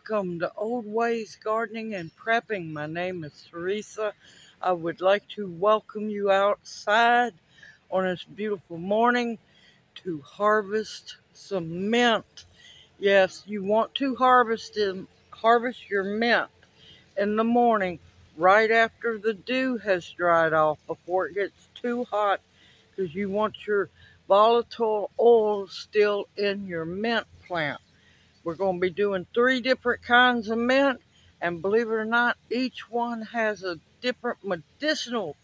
Welcome to Old Ways Gardening and Prepping. My name is Teresa. I would like to welcome you outside on this beautiful morning to harvest some mint. Yes, you want to harvest your mint in the morning right after the dew has dried off, before it gets too hot, because you want your volatile oil still in your mint plant. We're going to be doing 3 different kinds of mint, and believe it or not, each one has a different medicinal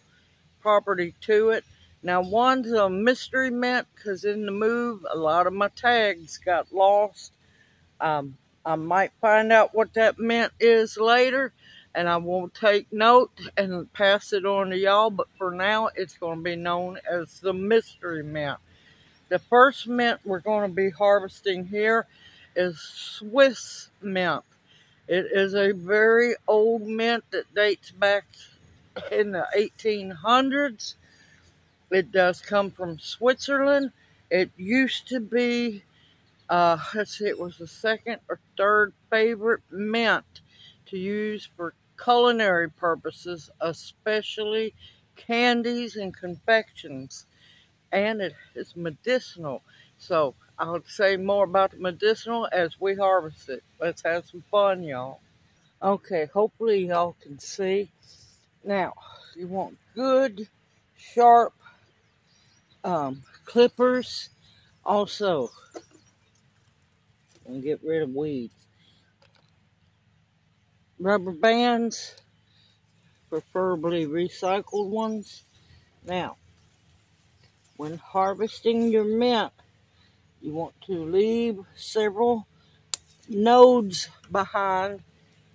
property to it. Now, one's a mystery mint because in the move, a lot of my tags got lost. I might find out what that mint is later, and I will take note and pass it on to y'all, but for now, it's going to be known as the mystery mint. The first mint we're going to be harvesting here is Swiss mint. It is a very old mint that dates back in the 1800s. It does come from Switzerland. It used to be, let's see, it was the second or third favorite mint to use for culinary purposes, especially candies and confections. And it is medicinal. So I'll say more about the medicinal as we harvest it. Let's have some fun, y'all. Okay, hopefully y'all can see. Now, you want good, sharp clippers. Also, and get rid of weeds. Rubber bands, preferably recycled ones. Now, when harvesting your mint, you want to leave several nodes behind.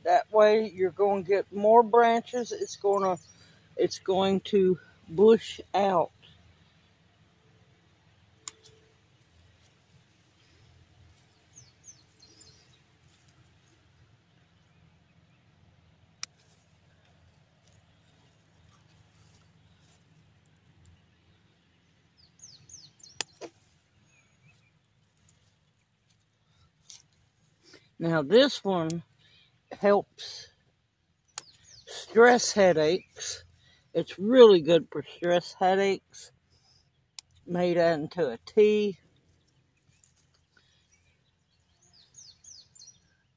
That way you're going to get more branches. It's going to bush out. Now this one helps stress headaches. It's really good for stress headaches. Made into a tea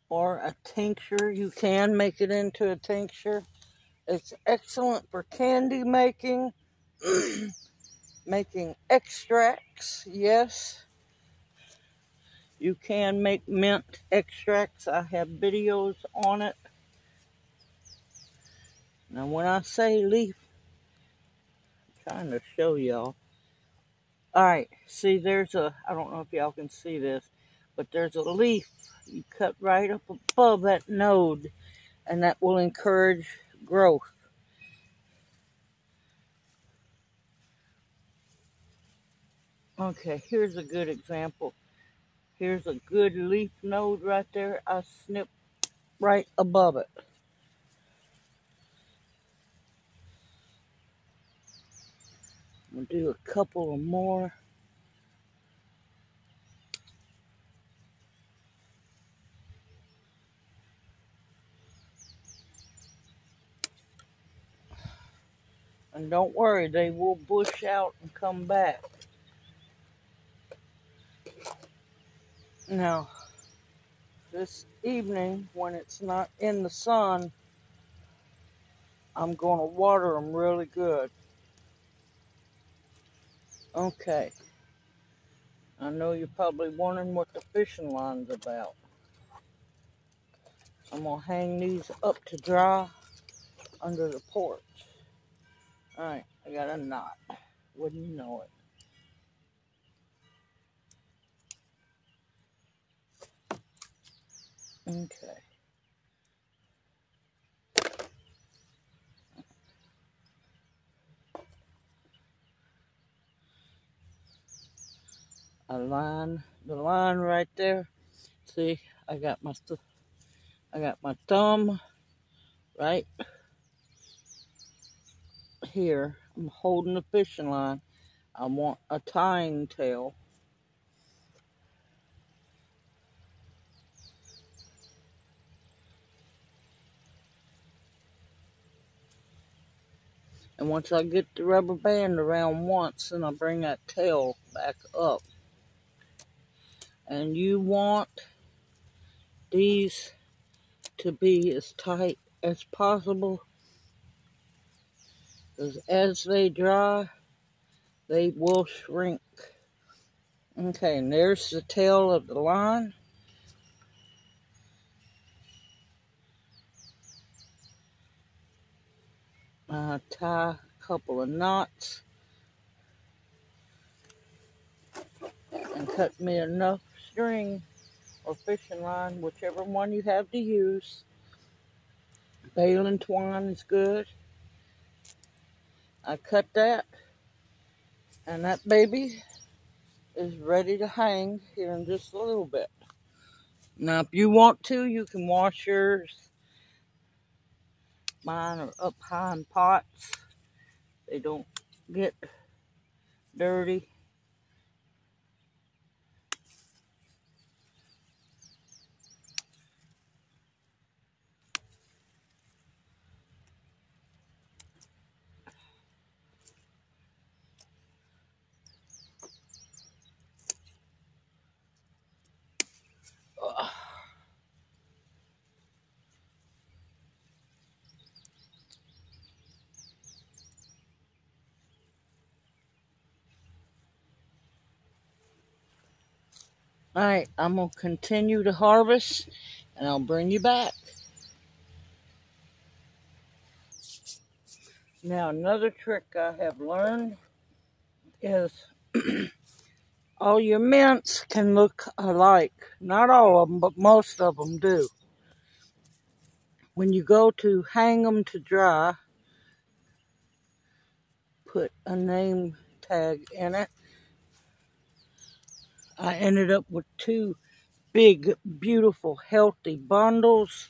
or a tincture. You can make it into a tincture. It's excellent for candy making, making extracts. Yes, you can make mint extracts. I have videos on it. Now, when I say leaf, I'm trying to show y'all. Alright, see, there's a, I don't know if y'all can see this, but there's a leaf you cut right up above that node, and that will encourage growth. Okay, here's a good example. Here's a good leaf node right there. I snip right above it. We'll do a couple of more. And don't worry, they will bush out and come back. Now, this evening, when it's not in the sun, I'm going to water them really good. Okay. I know you're probably wondering what the fishing line's about. I'm going to hang these up to dry under the porch. Alright, I got a knot. Wouldn't you know it. Okay. I line the line right there. See, I got my thumb right here. I'm holding the fishing line. I want a tying tail. And once I get the rubber band around once, then I bring that tail back up. And you want these to be as tight as possible, because as they dry, they will shrink. Okay, and there's the tail of the line. Tie a couple of knots and cut me enough string or fishing line, whichever one you have to use. Baling twine is good. I cut that, and that baby is ready to hang here in just a little bit. Now, if you want to, you can wash yours. Mine are up high in pots. They don't get dirty. Alright, I'm going to continue to harvest, and I'll bring you back. Now, another trick I have learned is all your mints can look alike. Not all of them, but most of them do. When you go to hang them to dry, put a name tag in it. I ended up with 2 big, beautiful, healthy bundles.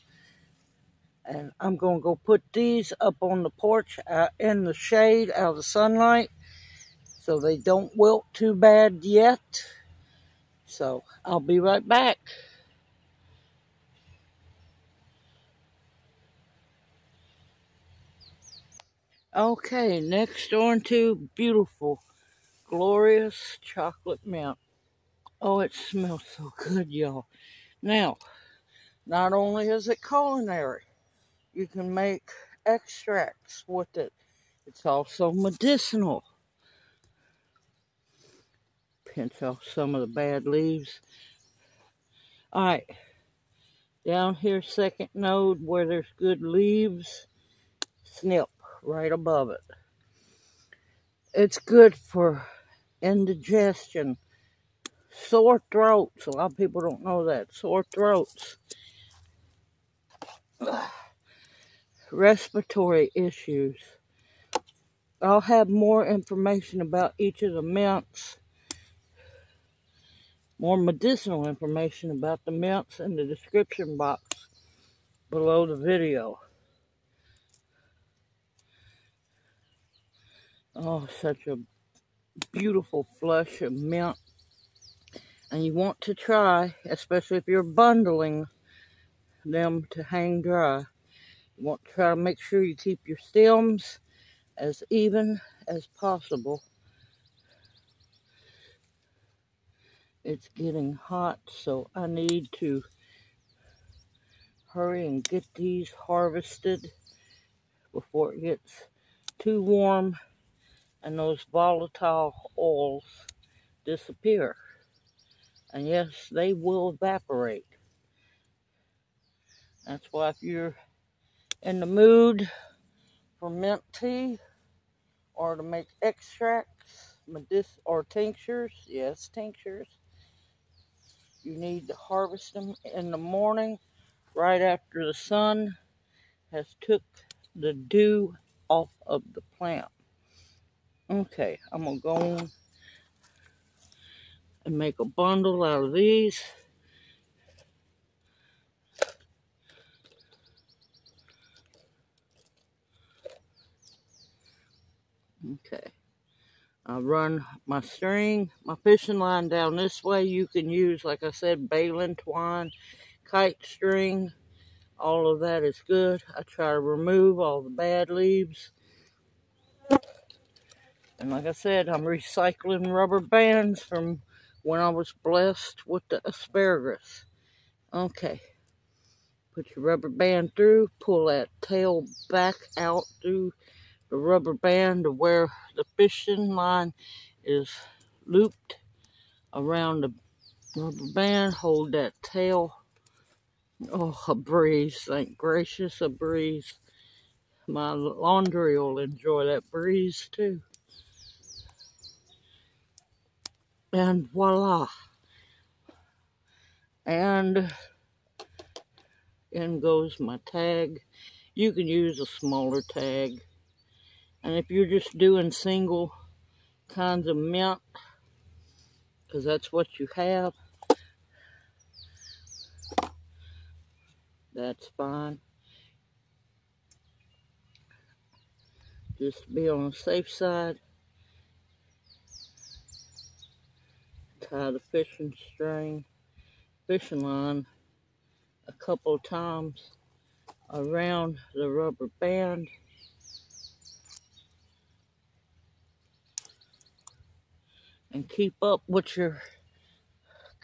And I'm going to go put these up on the porch in the shade out of the sunlight, so they don't wilt too bad yet. So I'll be right back. Okay, next on to beautiful, glorious chocolate mint. Oh, it smells so good, y'all. Now, not only is it culinary, you can make extracts with it. It's also medicinal. Pinch off some of the bad leaves. Alright, down here, second node where there's good leaves, snip right above it. It's good for indigestion, sore throats. A lot of people don't know that. Sore throats, respiratory issues. I'll have more information about each of the mints, more medicinal information about the mints in the description box below the video. Oh, such a beautiful flush of mint. And you want to try, especially if you're bundling them to hang dry, you want to try to make sure you keep your stems as even as possible. It's getting hot, so I need to hurry and get these harvested before it gets too warm and those volatile oils disappear. And yes, they will evaporate. That's why if you're in the mood for mint tea or to make extracts or tinctures, yes, tinctures, you need to harvest them in the morning right after the sun has took the dew off of the plant. Okay, I'm going to go on and make a bundle out of these. Okay, I run my string, my fishing line down this way. You can use, like I said, baling twine, kite string. All of that is good. I try to remove all the bad leaves. And like I said, I'm recycling rubber bands from when I was blessed with the asparagus. Okay. Put your rubber band through, pull that tail back out through the rubber band to where the fishing line is looped around the rubber band. Hold that tail. Oh, a breeze. Thank gracious, a breeze. My laundry will enjoy that breeze too. And voila. And in goes my tag. You can use a smaller tag. And if you're just doing single kinds of mint, because that's what you have, that's fine. Just to be on the safe side, tie the fishing line a couple of times around the rubber band. And keep up with your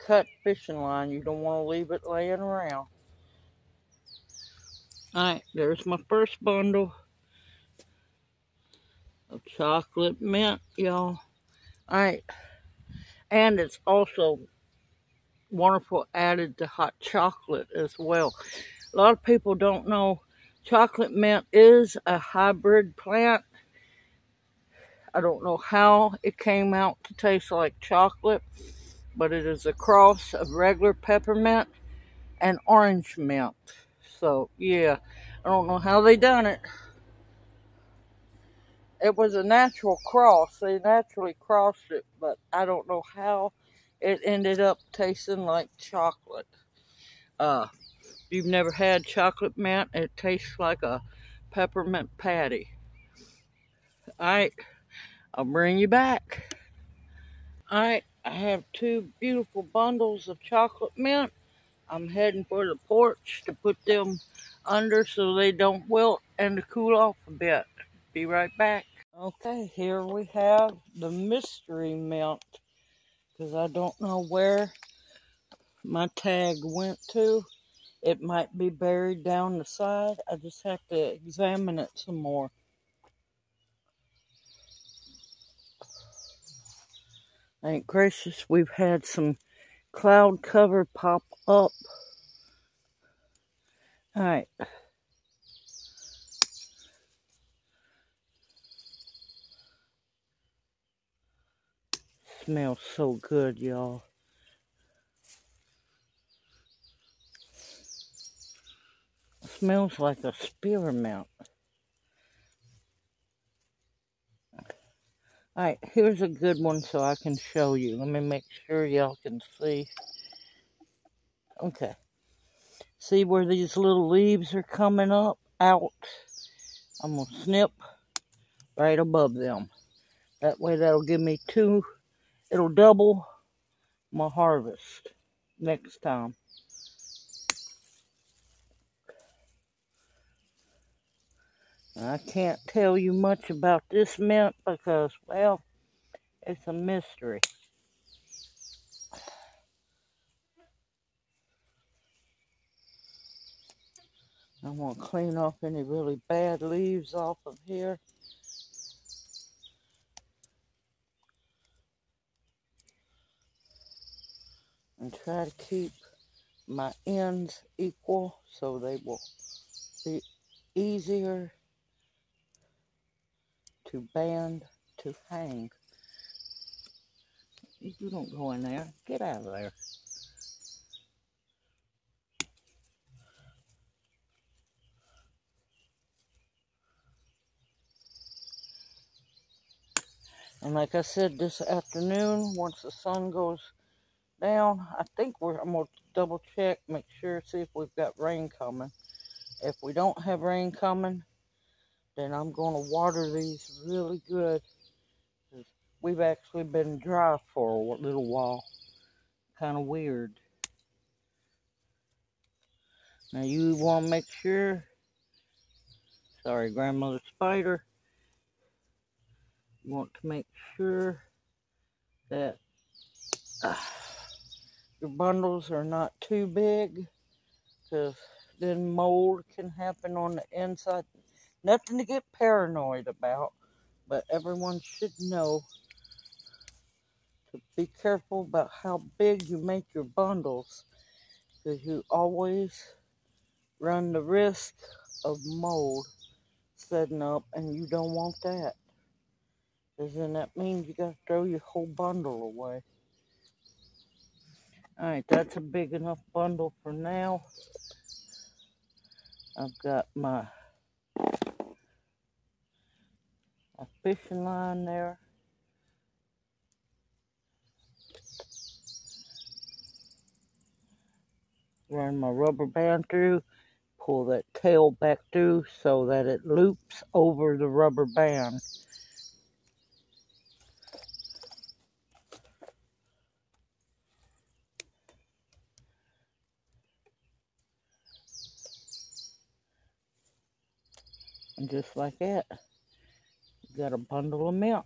cut fishing line. You don't want to leave it laying around. Alright, there's my first bundle of chocolate mint, y'all. Alright, and it's also wonderful added to hot chocolate as well. A lot of people don't know chocolate mint is a hybrid plant. I don't know how it came out to taste like chocolate, but it is a cross of regular peppermint and orange mint. So yeah, I don't know how they done it. It was a natural cross. They naturally crossed it, but I don't know how it ended up tasting like chocolate. If you've never had chocolate mint, it tastes like a peppermint patty. Alright, I'll bring you back. Alright, I have two beautiful bundles of chocolate mint. I'm heading for the porch to put them under so they don't wilt and to cool off a bit. Be right back. Okay, here we have the mystery mint, because I don't know where my tag went to. It might be buried down the side. I just have to examine it some more. Thank gracious we've had some cloud cover pop up. Alright. Smells so good, y'all. Smells like a spearmint. Alright, here's a good one so I can show you. Let me make sure y'all can see. Okay. See where these little leaves are coming up, out? I'm going to snip right above them. That way that'll give me two. It'll double my harvest next time. I can't tell you much about this mint because, well, it's a mystery. I'm going to clean off any really bad leaves off of here. And try to keep my ends equal so they will be easier to band, to hang. You don't go in there. Get out of there. And like I said, this afternoon, once the sun goes down, I think I'm going to double check, make sure, see if we've got rain coming. If we don't have rain coming, then I'm going to water these really good. We've actually been dry for a little while. Kind of weird. Now you want to make sure, sorry, grandmother spider, You want to make sure that your bundles are not too big, because then mold can happen on the inside. Nothing to get paranoid about, but everyone should know to be careful about how big you make your bundles, because you always run the risk of mold setting up, and you don't want that, because then that means you got to throw your whole bundle away. Alright, that's a big enough bundle for now. I've got my fishing line there. Run my rubber band through, pull that tail back through so that it loops over the rubber band. And just like that, you got a bundle of mint.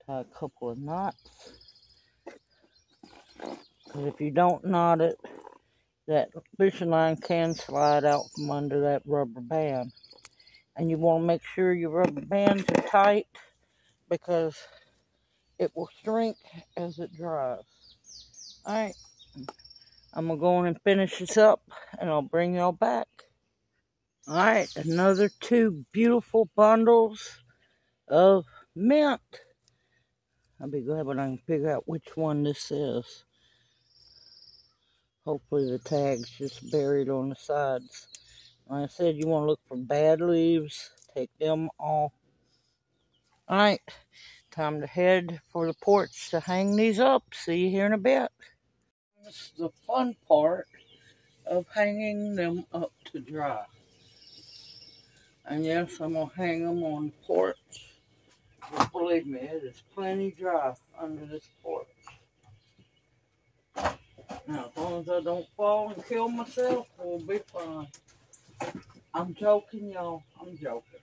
Tie a couple of knots. Because if you don't knot it, that fishing line can slide out from under that rubber band. And you want to make sure your rubber bands are tight, because it will shrink as it dries. Alright, I'm going to go in and finish this up, and I'll bring y'all back. Alright, another 2 beautiful bundles of mint. I'll be glad when I can figure out which one this is. Hopefully the tag's just buried on the sides. Like I said, you want to look for bad leaves. Take them off. Alright, time to head for the porch to hang these up. See you here in a bit. This is the fun part of hanging them up to dry. And yes, I'm going to hang them on the porch. But believe me, it is plenty dry under this porch. Now, as long as I don't fall and kill myself, we'll be fine. I'm joking, y'all. I'm joking.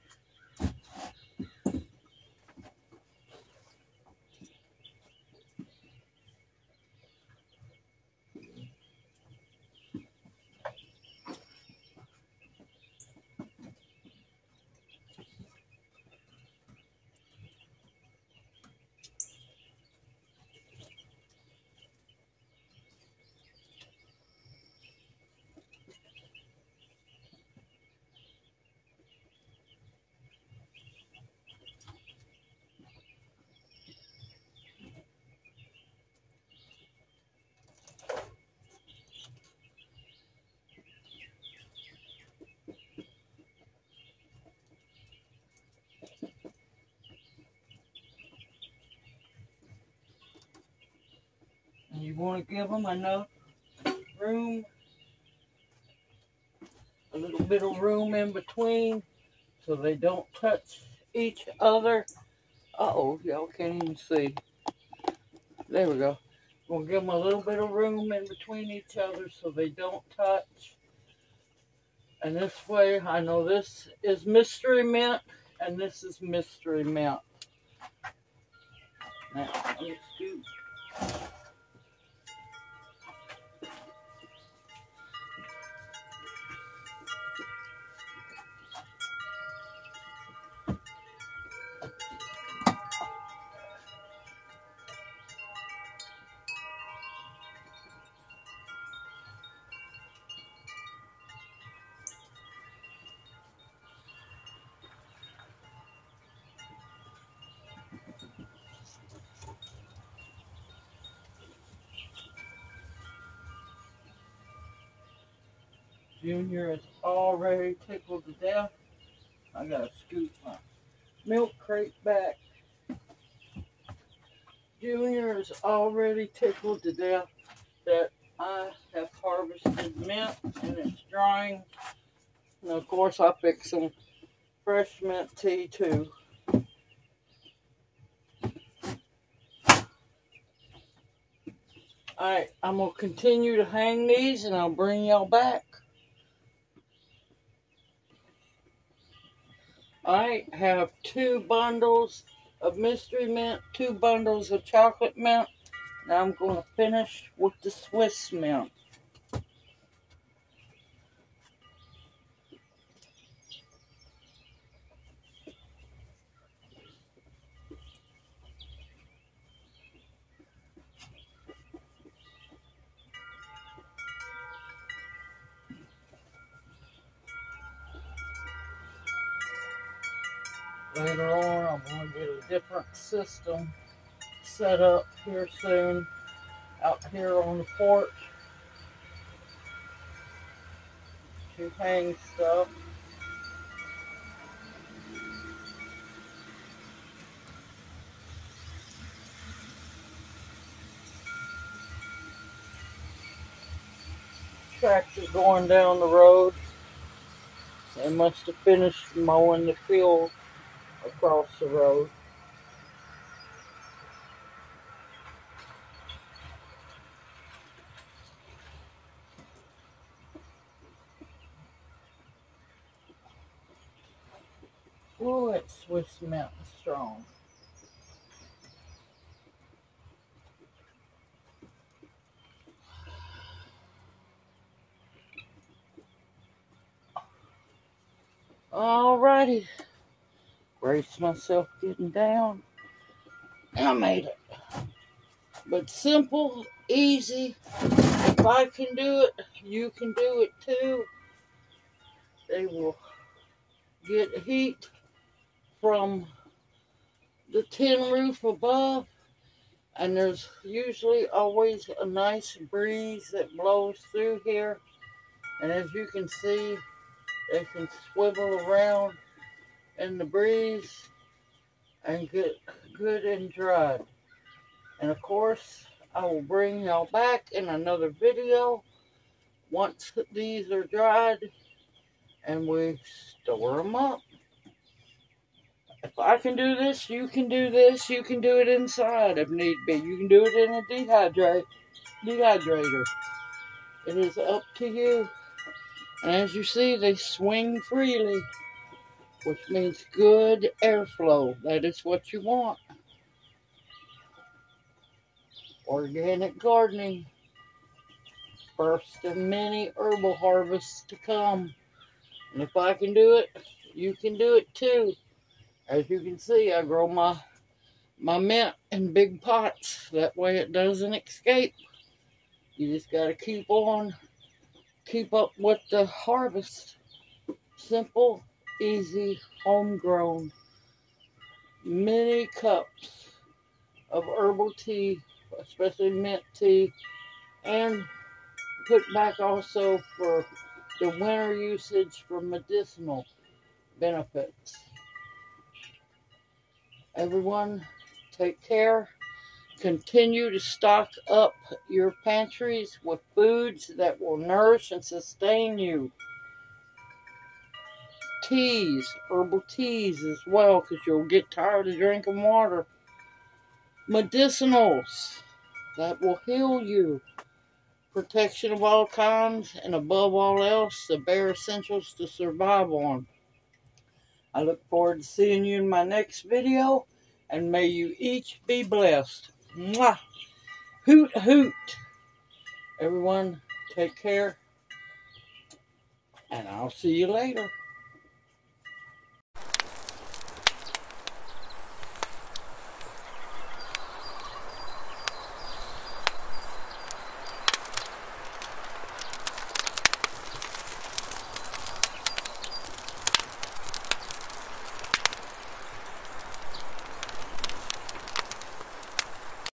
And you want to give them enough room, a little bit of room in between, so they don't touch each other. Uh-oh, y'all can't even see. There we go. We'll give them a little bit of room in between each other so they don't touch. And this way, I know this is mystery mint, and this is mystery mint. Now, let me scoop. Junior is already tickled to death. I gotta scoop my milk crate back. Junior is already tickled to death that I have harvested mint and it's drying. And of course I picked some fresh mint tea too. Alright, I'm going to continue to hang these and I'll bring y'all back. I have 2 bundles of mystery mint, 2 bundles of chocolate mint. Now I'm going to finish with the Swiss mint. Later on, I'm going to get a different system set up here soon, out here on the porch to hang stuff. Tractor going down the road. They must have finished mowing the field across the road. Oh, that Swiss mint is strong. Alrighty. Brace myself getting down. I made it. But simple, easy. If I can do it, you can do it too. They will get heat from the tin roof above, and there's usually always a nice breeze that blows through here. And as you can see, they can swivel around in the breeze and get good and dried. And of course, I will bring y'all back in another video once these are dried and we store them up. If I can do this, you can do this. You can do it inside if need be. You can do it in a dehydrator. It is up to you. And as you see, they swing freely, which means good airflow. That is what you want. Organic gardening. First of many herbal harvests to come. And if I can do it, you can do it too. As you can see, I grow my mint in big pots. That way it doesn't escape. You just got to keep up with the harvest. Simple, easy, homegrown. Many cups of herbal tea, especially mint tea, and put back also for the winter usage for medicinal benefits. Everyone, take care. Continue to stock up your pantries with foods that will nourish and sustain you. Teas, herbal teas as well, because you'll get tired of drinking water. Medicinals that will heal you. Protection of all kinds, and above all else, the bare essentials to survive on. I look forward to seeing you in my next video, and may you each be blessed. Mwah! Hoot, hoot! Everyone, take care, and I'll see you later.